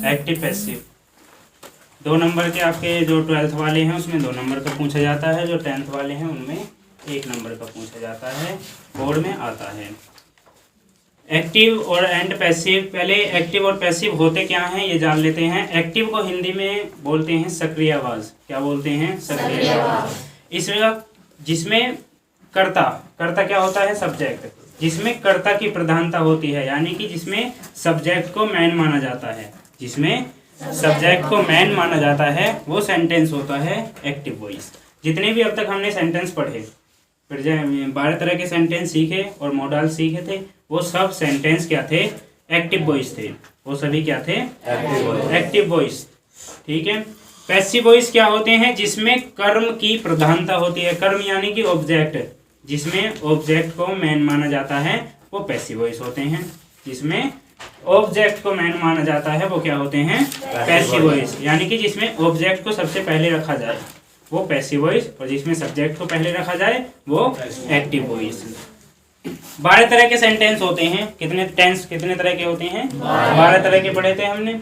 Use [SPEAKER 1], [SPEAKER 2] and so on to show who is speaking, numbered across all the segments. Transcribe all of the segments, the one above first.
[SPEAKER 1] Active passive. 2 number के आपके जो 12th वाले हैं उसमें 2 नंबर का पूछा जाता है, जो 10th वाले हैं उनमें 1 नंबर का पूछा जाता है, बोर्ड में आता है। एक्टिव और एंड पैसिव, पहले एक्टिव और पैसिव होते क्या हैं ये जान लेते हैं। एक्टिव को हिंदी में बोलते हैं सक्रिय आवाज। क्या बोलते हैं? सक्रिय आवाज। इसमें जिसमें कर्ता क्या होता है? सब्जेक्ट। जिसमें कर्ता की प्रधानता होती है, यानी कि जिसमें सब्जेक्ट को मैन माना जाता है, जिसमें सब्जेक्ट को मैन माना जाता है वो सेंटेंस होता है एक्टिव वॉइस। जितने भी अब तक हमने सेंटेंस पढ़े, 12 तरह के सेंटेंस सीखे और मॉडल सीखे थे, वो सब सेंटेंस क्या थे? एक्टिव वॉइस थे। वो सभी क्या थे? Active voice. ठीक है। पैसिव वॉइस क्या होते हैं? जिसमें कर्म की प्रधानता होती है। कर्म यानी कि ऑब्जेक्ट, जिसमें ऑब्जेक्ट को मैन माना जाता है वो पैसिव वॉइस होते हैं। जिसमें ऑब्जेक्ट को मैन माना जाता है वो क्या होते हैं? Passive voice. यानी कि जिसमें ऑब्जेक्ट को सबसे पहले रखा जाए वो पैसिव वॉइस, और जिसमें सब्जेक्ट को पहले रखा जाए वो एक्टिव वॉइस। 12 तरह के सेंटेंस होते हैं। कितने टेंस कितने तरह के होते हैं? 12 तरह के पढ़े थे हमने।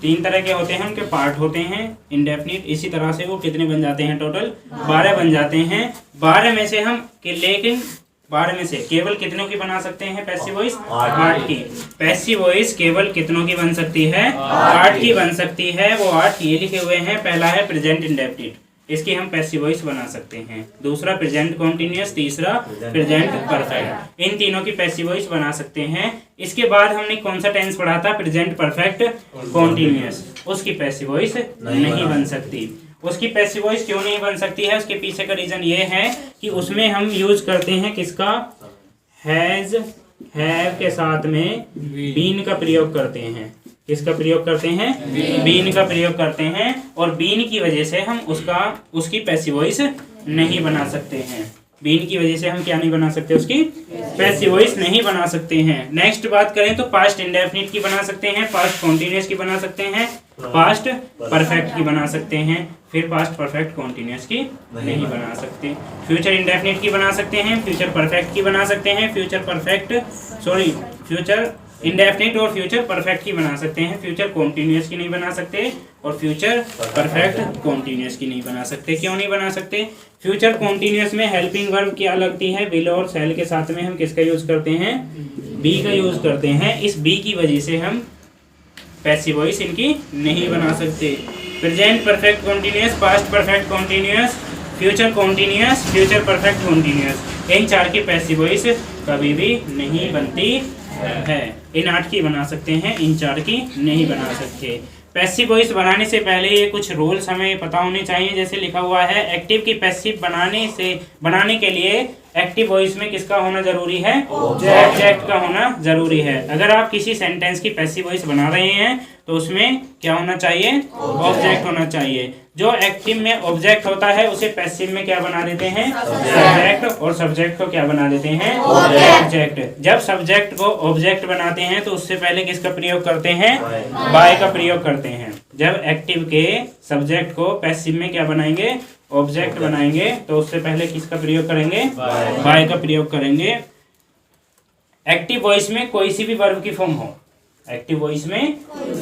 [SPEAKER 1] 3 तरह के होते हैं, उनके पार्ट होते हैं इंडेफिनिट। इसी तरह से वो कितने बन जाते हैं? टोटल 12 बन जाते हैं। 12 में से हम लेकिन 12 में से केवल कितनों की बना सकते हैं पैसिव वॉइस? 8 की। पैसिव वॉइस केवल कितनों की बन सकती है? 8 की बन सकती है। वो 8 ये लिखे हुए हैं। पहला है प्रेजेंट इंडेफिनिट, इसकी हम पैसिव वॉइस बना सकते हैं। दूसरा प्रेजेंट कॉन्टिन्यूअस, तीसरा प्रेजेंट परफेक्ट। इन तीनों की पैसिव वॉइस बना सकते हैं। इसके बाद हमने कौन सा टेंस पढ़ा था? Present perfect continuous. उसकी पैसिव वॉइस नहीं बन सकती। उसकी पैसिव वॉइस क्यों नहीं बन सकती है? उसके पीछे का रीजन ये है कि उसमें हम यूज करते हैं किसका? हैज, हैव के साथ में बीन का प्रयोग करते हैं। किसका प्रयोग करते हैं? बीन का प्रयोग करते हैं। और बीन की वजह से हम उसकी पैसिव वॉइस नहीं बना सकते हैं। बीन की वजह से हम क्या नहीं बना सकते? उसकी पैसिव वॉइस नहीं बना सकते हैं। नेक्स्ट बात करें तो पास्ट इंडेफिनिट की बना सकते हैं, पास्ट कॉन्टिन्यूअस की बना सकते हैं, पास्ट परफेक्ट की बना सकते हैं, फिर पास्ट परफेक्ट कॉन्टिन्यूअस की नहीं बना सकते। फ्यूचर इंडेफिनिट की बना सकते हैं, फ्यूचर परफेक्ट की बना सकते हैं, फ्यूचर इंडेफिनिट और फ्यूचर परफेक्ट की बना सकते हैं। फ्यूचर कॉन्टिन्यूअस की नहीं बना सकते और फ्यूचर परफेक्ट कॉन्टिन्यूअस की नहीं बना सकते। क्यों नहीं बना सकते? फ्यूचर कॉन्टिन्यूअस में हेल्पिंग वर्ब क्या लगती है? विल और शैल के साथ में हम किसका यूज करते हैं? बी का यूज करते हैं। इस बी की वजह से हम पैसिव वॉइस इनकी नहीं बना सकते। Present perfect continuous, past perfect continuous, future continuous, future perfect continuous, इन 4 की पैसिव वॉइस कभी भी नहीं बनती है। इन 8 की बना सकते हैं, इन 4 की नहीं बना सकते। पैसिव वॉइस बनाने से पहले ये कुछ रूल्स हमें पता होने चाहिए। जैसे लिखा हुआ है एक्टिव की पैसिव बनाने के लिए एक्टिव वॉइस में किसका होना जरूरी है? ऑब्जेक्ट का होना जरूरी है। अगर आप किसी सेंटेंस की पैसिव वॉइस बना रहे हैं तो उसमें क्या होना चाहिए? ऑब्जेक्ट होना चाहिए। जो एक्टिव में ऑब्जेक्ट होता है उसे पैसिव में क्या बना देते हैं? सब्जेक्ट। और सब्जेक्ट को क्या बना देते हैं? ऑब्जेक्ट। जब सब्जेक्ट को ऑब्जेक्ट बनाते हैं तो उससे पहले किसका प्रयोग करते हैं? बाय का प्रयोग करते हैं। जब एक्टिव के सब्जेक्ट को पैसिव में क्या बनाएंगे? ऑब्जेक्ट बनाएंगे, तो उससे पहले किसका प्रयोग करेंगे? बाय का प्रयोग करेंगे। एक्टिव वॉइस में कोई सी भी वर्ब की फॉर्म हो, एक्टिव वॉइस में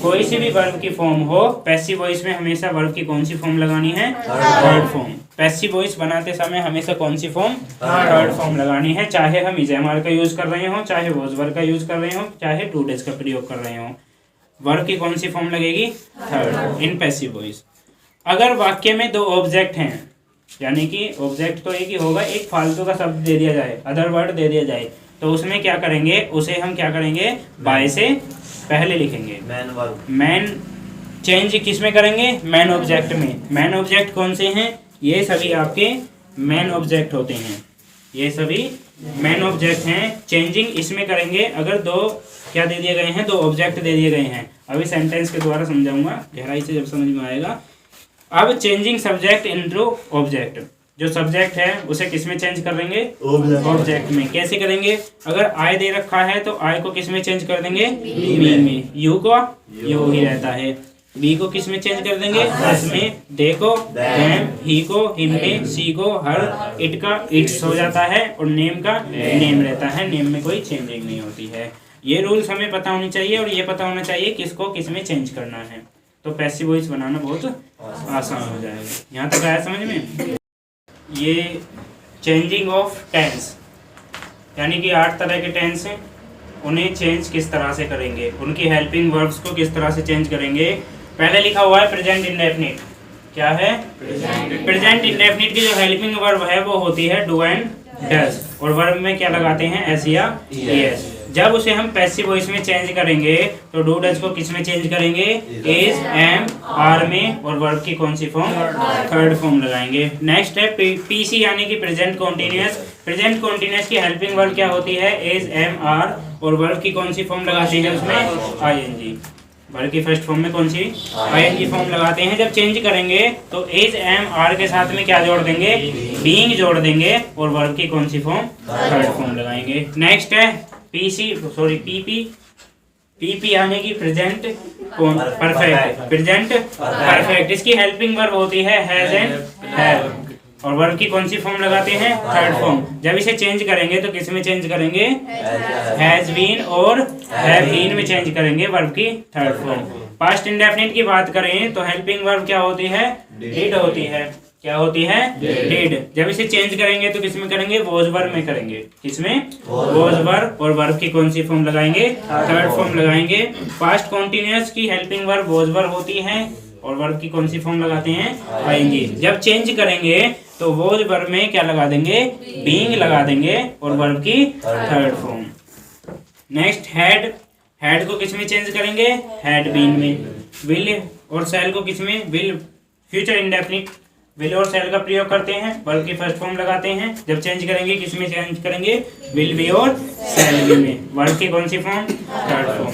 [SPEAKER 1] कोई सी भी वर्ब की फॉर्म हो, पैसिव वॉइस में हमेशा वर्ब की कौन सी फॉर्म लगानी है? Third form. पैसिव वॉइस बनाते समय हमेशा कौन सी फॉर्म? थर्ड फॉर्म लगानी है। चाहे हम इजेमार का यूज कर रहे हो, चाहे वॉज वर्ब का यूज कर रहे हो, चाहे टू डेज का प्रयोग कर रहे हो, वर्ब की कौन सी फॉर्म लगेगी? Third, in passive voice. अगर वाक्य में 2 ऑब्जेक्ट हैं, यानी कि ऑब्जेक्ट तो एक ही होगा, एक फालतू का शब्द दे दिया जाए, अदर वर्ड दे दिया जाए, तो उसमें क्या करेंगे? उसे हम क्या करेंगे? बाय से पहले लिखेंगे। मैन चेंज किस में करेंगे? मैन ऑब्जेक्ट में। मैन ऑब्जेक्ट कौन से हैं? ये सभी आपके मैन ऑब्जेक्ट होते हैं। ये सभी मैन ऑब्जेक्ट हैं। चेंजिंग इसमें करेंगे अगर 2 क्या दे दिए गए हैं? 2 ऑब्जेक्ट दे दिए गए हैं। अभी सेंटेंस के द्वारा समझाऊंगा गहराई से, जब समझ में आएगा। अब चेंजिंग सब्जेक्ट इनटू ऑब्जेक्ट, जो सब्जेक्ट है उसे किस में चेंज कर देंगे? ऑब्जेक्ट में। कैसे करेंगे? अगर आई दे रखा है तो आई को किस में चेंज कर देंगे? बी में। यू को यू ही रहता है। बी को किस में चेंज कर देंगे? एस में। दे को देम, ही को हिम में, सी को हर, इट का इट्स हो जाता है, और नेम का नेम रहता है। नेम में कोई चेंजिंग नहीं होती है। ये रूल्स हमें पता होनी चाहिए और ये पता होना चाहिए किसको किस में चेंज करना है, तो पैसिव वॉइस बनाना बहुत आसान हो जाएगा। यहाँ तक आया समझ में? ये चेंजिंग ऑफ टेंस, यानी कि 8 तरह के टेंस हैं, उन्हें चेंज किस तरह से करेंगे, उनकी हेल्पिंग वर्ब्स को किस तरह से चेंज करेंगे। पहले लिखा हुआ है प्रेजेंट इंडेफिनिट। क्या है? प्रेजेंट इंडेफिनिट की जो हेल्पिंग वर्ब है वो होती है डू एंड डज, और वर्ब में क्या लगाते हैं? एस या एस। जब उसे हम पैसिव वॉइस में चेंज करेंगे तो डू डज को किस में चेंज करेंगे? इज, एम, आर में, और वर्ब की कौन सी फॉर्म? थर्ड फॉर्म लगाएंगे। नेक्स्ट है पीसी यानी कि प्रेजेंट कॉन्टिन्यूअस। प्रेजेंट कॉन्टिन्यूअस की हेल्पिंग वर्ब क्या होती है? इज, एम, आर, और वर्ब की कौन सी फॉर्म लगाते हैं उसमें? आईएनजी। वर्ब की फर्स्ट फॉर्म में कौन सी? आईएनजी फॉर्म लगाते हैं। जब चेंज करेंगे तो इज, एम, आर के साथ में क्या जोड़ देंगे? बीइंग जोड़ देंगे, और वर्ब की कौन सी फॉर्म? थर्ड फॉर्म लगाएंगे। नेक्स्ट है पीपी यानी कि प्रेजेंट परफेक्ट। प्रेजेंट परफेक्ट, इसकी हेल्पिंग वर्ब होती है हैज एंड हैव, और वर्ब की कौन सी फॉर्म लगाते हैं? Third form. जब इसे चेंज करेंगे तो किस में चेंज करेंगे? हैज बीन और हैव बीन में चेंज करेंगे, वर्ब की थर्ड फॉर्म। पास्ट इंडेफिनिट की बात करें तो हेल्पिंग वर्ब क्या होती है? डिड होती है। क्या होती है? डिड। जब इसे चेंज करेंगे तो किस में करेंगे? वॉज वर्ब में करेंगे। किसमें? वॉज वर्ब, और वर्ब की कौन सी फॉर्म लगाएंगे? थर्ड फॉर्म लगाएंगे। पास्ट कॉन्टिन्यूअस की हेल्पिंग वर्ब वॉज वर्ब होती है, और वर्ब की कौन सी फॉर्म लगाते हैं? आईएनजी। जब चेंज करेंगे तो वॉज वर्ब में क्या लगा देंगे? बीइंग लगा देंगे, और वर्ब की third form. Next had. Had को किस में चेंज करेंगे? हैड बीन में। विल और शैल को किस में? विल। फ्यूचर इंडेफिनिट विल और शैल का प्रयोग करते हैं, वर्ब की फर्स्ट फॉर्म लगाते हैं। जब चेंज करेंगे किस में चेंज करेंगे? विल बी और शैल बी में, वर्ब की कौन सी form? Third form.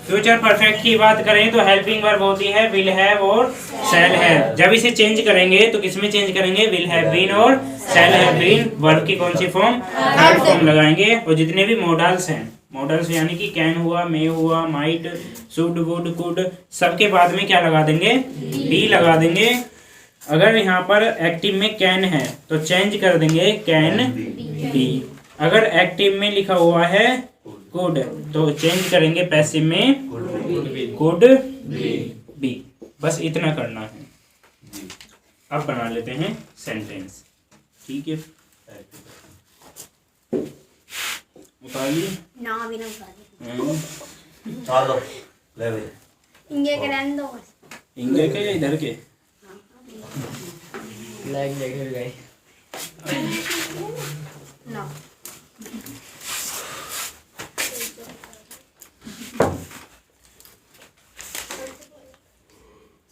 [SPEAKER 1] Future perfect की बात करें तो हेल्पिंग वर्ब होती है विल हैव और शैल हैव। जब इसे चेंज करेंगे तो किस में चेंज करेंगे? विल हैव बीन और शैल हैव बीन, वर्ब की कौन सी फॉर्म? थर्ड फॉर्म लगाएंगे। और जितने भी मॉडल्स हैं, मॉडल्स यानी कि कैन हुआ, मे हुआ, माइट, शुड, वुड, कुड, सबके बाद में क्या लगा देंगे? बी लगा देंगे। अगर यहाँ पर एक्टिव में कैन है तो चेंज कर देंगे कैन बी। अगर एक्टिव में लिखा हुआ है कुड तो चेंज करेंगे पैसिव में कुड बी। बस इतना करना है। अब बना लेते हैं सेंटेंस। ठीक है, उतारिए
[SPEAKER 2] ना भी ना उतारिए।
[SPEAKER 3] चलो ले भाई।
[SPEAKER 2] इंगे के रहने दो बस।
[SPEAKER 1] इंगे के या इधर के?
[SPEAKER 4] लाइक देख गए
[SPEAKER 2] ना।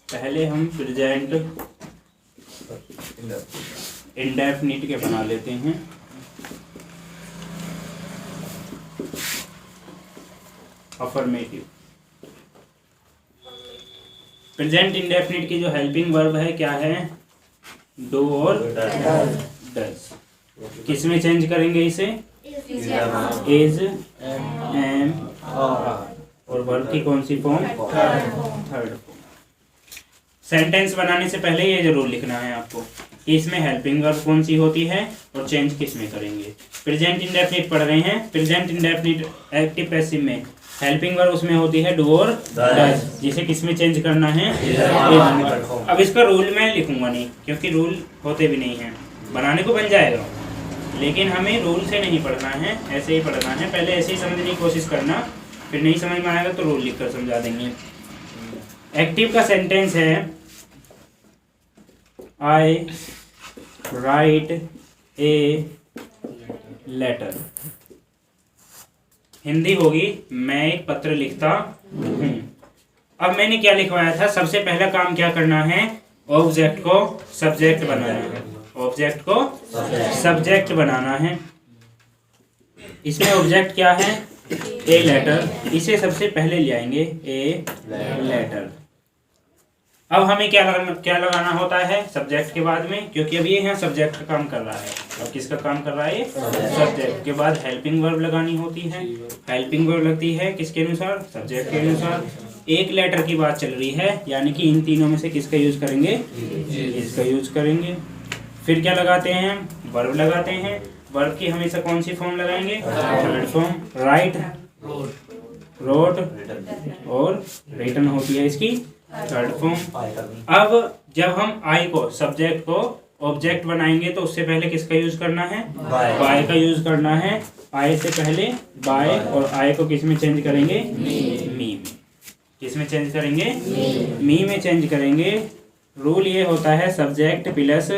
[SPEAKER 1] पहले हम प्रेजेंट इंडेफिनिट के बना लेते हैं। अफर्मेटिव। प्रेजेंट इंडेफिनिट की जो हेल्पिंग वर्ब है क्या है? डू और डज। किस में चेंज करेंगे इसे? इज, एम, और वर्ब की कौन सी फॉर्म? Third form. सेंटेंस बनाने से पहले ये जरूर लिखना है आपको कि इसमें हेल्पिंग वर्ब कौन सी होती है और चेंज किस में करेंगे। प्रेजेंट इंडेफिनिट पढ़ रहे हैं। प्रेजेंट इंडेफिनिट एक्टिव पैसिव में हेल्पिंग वर्ब उसमें होती है डू और डज, जिसे किस में चेंज करना है? अब इसका रूल मैं लिखूंगा नहीं, क्योंकि रूल होते भी नहीं हैं। बनाने को बन जाएगा लेकिन हमें रूल से नहीं पढ़ना है, ऐसे ही पढ़ना है। पहले ऐसे ही समझने की कोशिश करना, फिर नहीं समझ में आएगा तो रूल लिखकर समझा देंगे। एक्टिव का सेंटेंस है आई राइट ए लेटर। हिंदी होगी मैं एक पत्र लिखता हूँ। अब मैंने क्या लिखवाया था? सबसे पहला काम क्या करना है? ऑब्जेक्ट को सब्जेक्ट बनाना है। ऑब्जेक्ट को सब्जेक्ट बनाना है। इसमें ऑब्जेक्ट क्या है? A letter. इसे सबसे पहले ले आएंगे, ए लेटर। अब हमें क्या लगाना होता है सब्जेक्ट के बाद में? क्योंकि अब ये यहाँ सब्जेक्ट का काम कर रहा है। अब किसका काम कर रहा है? सब्जेक्ट के बाद हेल्पिंग वर्ब लगानी होती है। हेल्पिंग वर्ब लगती है किसके अनुसार? सब्जेक्ट के अनुसार। एक लेटर की बात चल रही है, यानी कि इन तीनों में से किसका यूज करेंगे? इसका यूज करेंगे। फिर क्या लगाते हैं? वर्ब लगाते हैं। वर्ब की हमेशा कौन सी फॉर्म लगाएंगे? Third form. Right road
[SPEAKER 3] return
[SPEAKER 1] और रिटर्न होती है इसकी थर्ड फॉर्म।
[SPEAKER 3] आई करनी
[SPEAKER 1] अब जब हम आई को सब्जेक्ट को ऑब्जेक्ट बनाएंगे तो उससे पहले किसका यूज करना है?
[SPEAKER 3] बाय।
[SPEAKER 1] बाय का यूज करना है। आई से पहले बाय और आई को किस में चेंज करेंगे? मी में। किस में चेंज करेंगे? मी में चेंज करेंगे। रूल ये होता है subject plus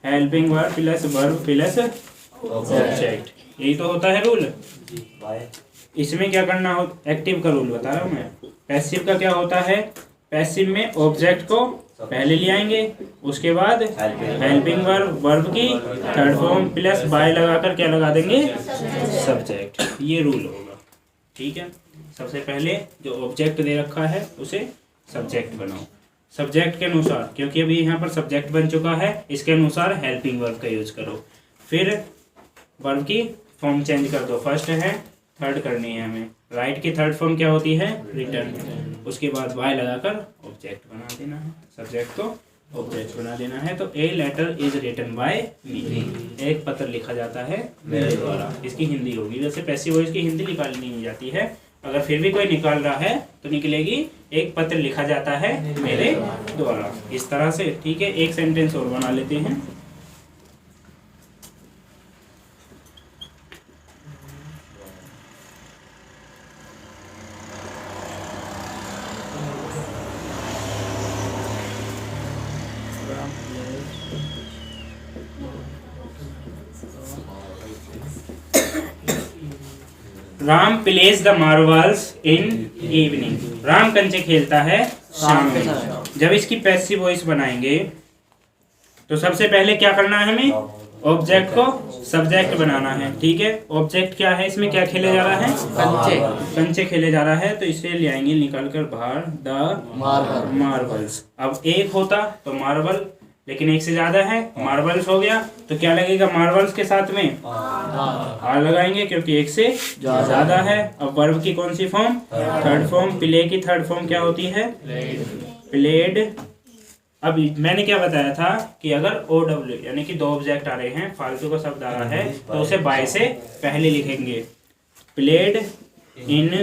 [SPEAKER 1] helping verb plus verb plus object, यही तो होता है रूल।
[SPEAKER 3] बाय
[SPEAKER 1] इसमें क्या करना हो, एक्टिव का रूल बता रहा हूँ मैं। पैसिव का क्या होता है? पैसिव में ऑब्जेक्ट को पहले ले आएंगे, उसके बाद हेल्पिंग वर्ब, वर्ब की थर्ड फॉर्म प्लस बाय लगाकर क्या लगा देंगे? सब्जेक्ट। ये रूल होगा, ठीक है। सबसे पहले जो ऑब्जेक्ट दे रखा है उसे सब्जेक्ट बनाओ। सब्जेक्ट के अनुसार, क्योंकि अभी यहाँ पर सब्जेक्ट बन चुका है, इसके अनुसार हेल्पिंग वर्ब का यूज करो। फिर वर्ब की फॉर्म चेंज कर दो। फर्स्ट है, थर्ड करनी है हमें। राइट की थर्ड फॉर्म क्या होती है? रिटर्न। उसके बाद बाय लगाकर ऑब्जेक्ट बना देना है, सब्जेक्ट को ऑब्जेक्ट बना देना है। तो a letter is written by me, एक पत्र लिखा जाता है मेरे द्वारा। इसकी हिंदी होगी, वैसे पैसिव वॉइस की हिंदी निकालनी नहीं जाती है। अगर फिर भी कोई निकाल रहा है तो निकलेगी एक पत्र लिखा जाता है मेरे द्वारा, इस तरह से, ठीक है। एक सेंटेंस और बना लेते हैं। Ram plays the Marvels in evening. Ram कंचे खेलता है शाम में। जब इसकी पैसिव वॉइस बनाएंगे तो सबसे पहले क्या करना है हमें? ऑब्जेक्ट को सब्जेक्ट बनाना है, ठीक है। ऑब्जेक्ट क्या है? इसमें क्या खेले जा रहा है? कंचे खेले जा रहा है, तो इसे ले आएंगे निकाल कर बाहर, द मार्बल्स। अब एक होता तो मार्बल, लेकिन एक से ज्यादा है, मार्बल्स हो गया, तो क्या लगेगा मार्बल्स के साथ में? आर लगाएंगे, क्योंकि एक से ज्यादा है। अब वर्ब की कौन सी फॉर्म? Third form. प्ले की थर्ड फॉर्म क्या होती है? प्लेड। अब मैंने क्या बताया था कि अगर OW यानी कि दो ऑब्जेक्ट आ रहे हैं, फालतू का शब्द आ रहा है, तो उसे बाय से पहले लिखेंगे। Played in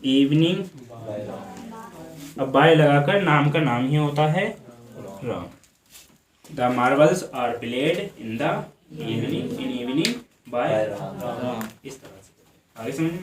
[SPEAKER 1] evening. अब बाय लगाकर नाम का नाम ही होता है Ram. The marbles are played in the evening, in evening by Ram. इस तरह से आगे समझ में